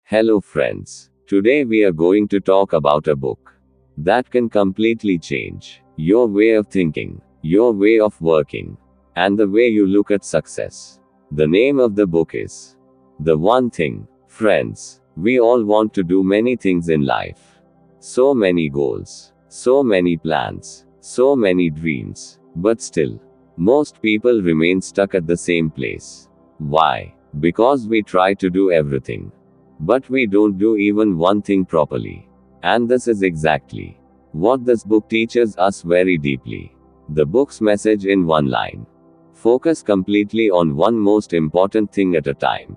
Hello, friends. Today we are going to talk about a book that can completely change your way of thinking, your way of working, and the way you look at success. The name of the book is The One Thing. Friends, we all want to do many things in life. So many goals, so many plans, so many dreams, but still, most people remain stuck at the same place. Why? Because we try to do everything, but we don't do even one thing properly. And this is exactly what this book teaches us very deeply. The book's message in one line: focus completely on one most important thing at a time.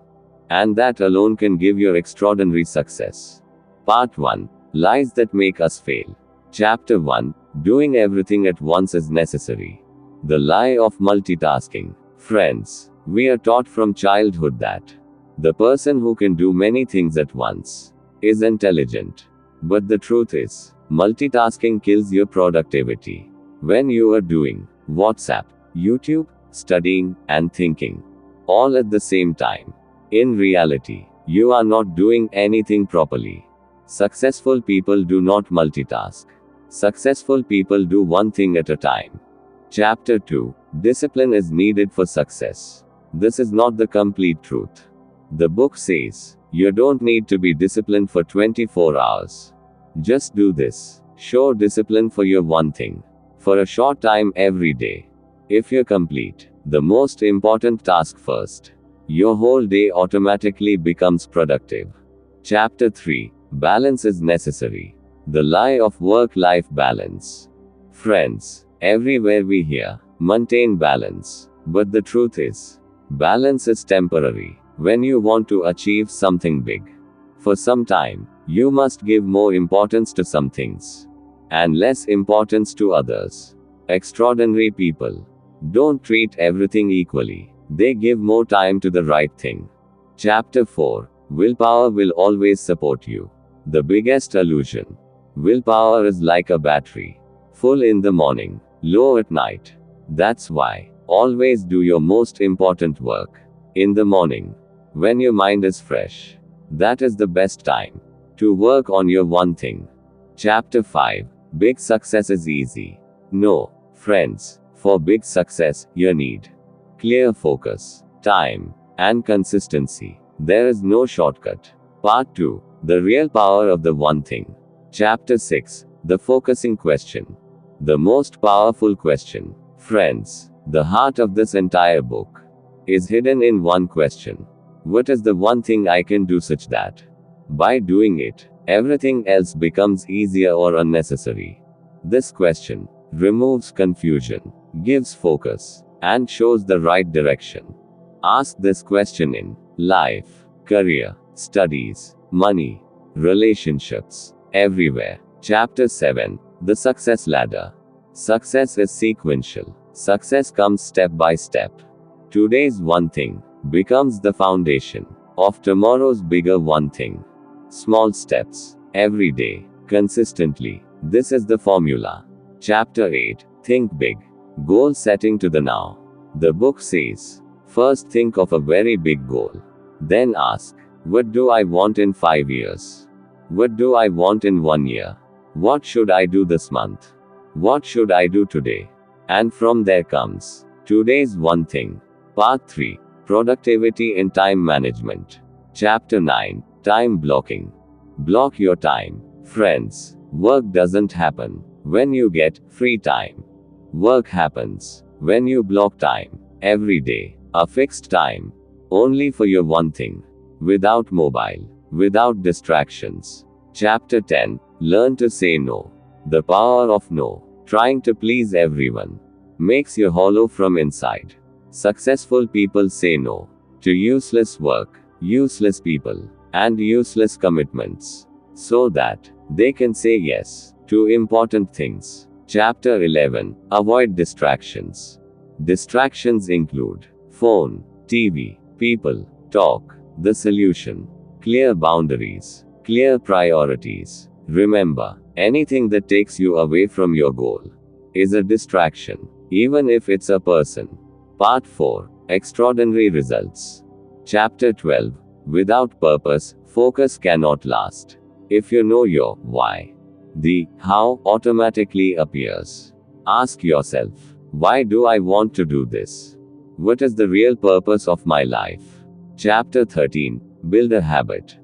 And that alone can give you extraordinary success. Part 1: Lies that make us fail. Chapter 1: Doing everything at once is necessary. The lie of multitasking. Friends, we are taught from childhood that the person who can do many things at once is intelligent. But the truth is, multitasking kills your productivity. When you are doing WhatsApp, YouTube, studying, and thinking all at the same time, in reality, you are not doing anything properly. Successful people do not multitask. Successful people do one thing at a time. Chapter 2: Discipline is needed for success. This is not the complete truth. The book says, you don't need to be disciplined for 24 hours. Just do this. Show discipline for your one thing, for a short time every day. If you complete the most important task first, your whole day automatically becomes productive. Chapter 3: Balance is necessary. The lie of work-life balance. Friends, everywhere we hear, maintain balance. But the truth is, balance is temporary. When you want to achieve something big, for some time, you must give more importance to some things and less importance to others. Extraordinary people don't treat everything equally. They give more time to the right thing. Chapter 4: Willpower will always support you. The biggest illusion. Willpower is like a battery. Full in the morning, low at night. That's why, always do your most important work in the morning, when your mind is fresh. That is the best time to work on your one thing. Chapter 5: Big success is easy. No, friends, for big success, you need clear focus, time, and consistency. There is no shortcut. Part 2: The real power of the one thing. Chapter 6: The focusing question. The most powerful question. Friends, the heart of this entire book is hidden in one question. What is the one thing I can do such that, by doing it, everything else becomes easier or unnecessary? This question removes confusion, gives focus, and shows the right direction. Ask this question in life, career, studies, money, relationships, everywhere. Chapter 7: The Success Ladder. Success is sequential. Success comes step by step. Today's one thing becomes the foundation of tomorrow's bigger one thing. Small steps, every day, consistently. This is the formula. Chapter 8: Think Big. Goal setting to the now. The book says, first think of a very big goal. Then ask, what do I want in 5 years? What do I want in 1 year? What should I do this month? What should I do today? And from there comes today's one thing. Part 3: Productivity in time management. Chapter 9: Time blocking. Block your time. Friends, work doesn't happen when you get free time. Work happens when you block time. Every day. A fixed time. Only for your one thing. Without mobile. Without distractions. Chapter 10: Learn to say no. The power of no. Trying to please everyone makes you hollow from inside. Successful people say no to useless work, useless people, and useless commitments, so that they can say yes to important things. Chapter 11: Avoid distractions. Distractions include phone, TV, people, talk. The solution: clear boundaries, clear priorities. Remember, anything that takes you away from your goal is a distraction, even if it's a person. Part 4: Extraordinary Results. Chapter 12: Without Purpose, Focus cannot last if you know your why. The how automatically appears. Ask yourself, why do I want to do this? What is the real purpose of my life? Chapter 13. Build a habit.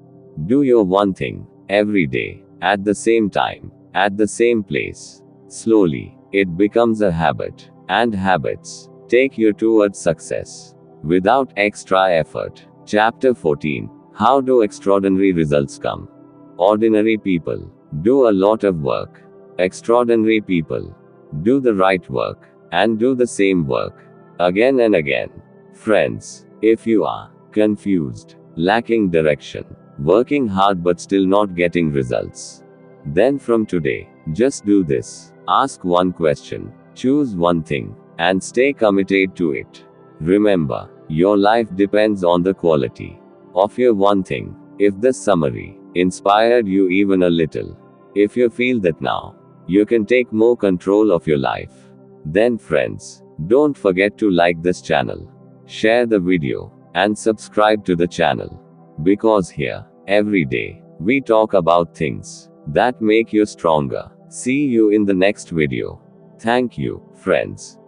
Do your one thing every day, at the same time, at the same place. Slowly, it becomes a habit, and habits take you towards success without extra effort. Chapter 14. How do extraordinary results come? Ordinary people do a lot of work. Extraordinary people do the right work and do the same work again and again. Friends, if you are confused, lacking direction, working hard but still not getting results, then from today, just do this. Ask one question, choose one thing, and stay committed to it. Remember, your life depends on the quality of your one thing. If this summary inspired you even a little, if you feel that now you can take more control of your life, then friends, don't forget to like this channel, share the video, and subscribe to the channel. Because here, every day, we talk about things that make you stronger. See you in the next video. Thank you, friends.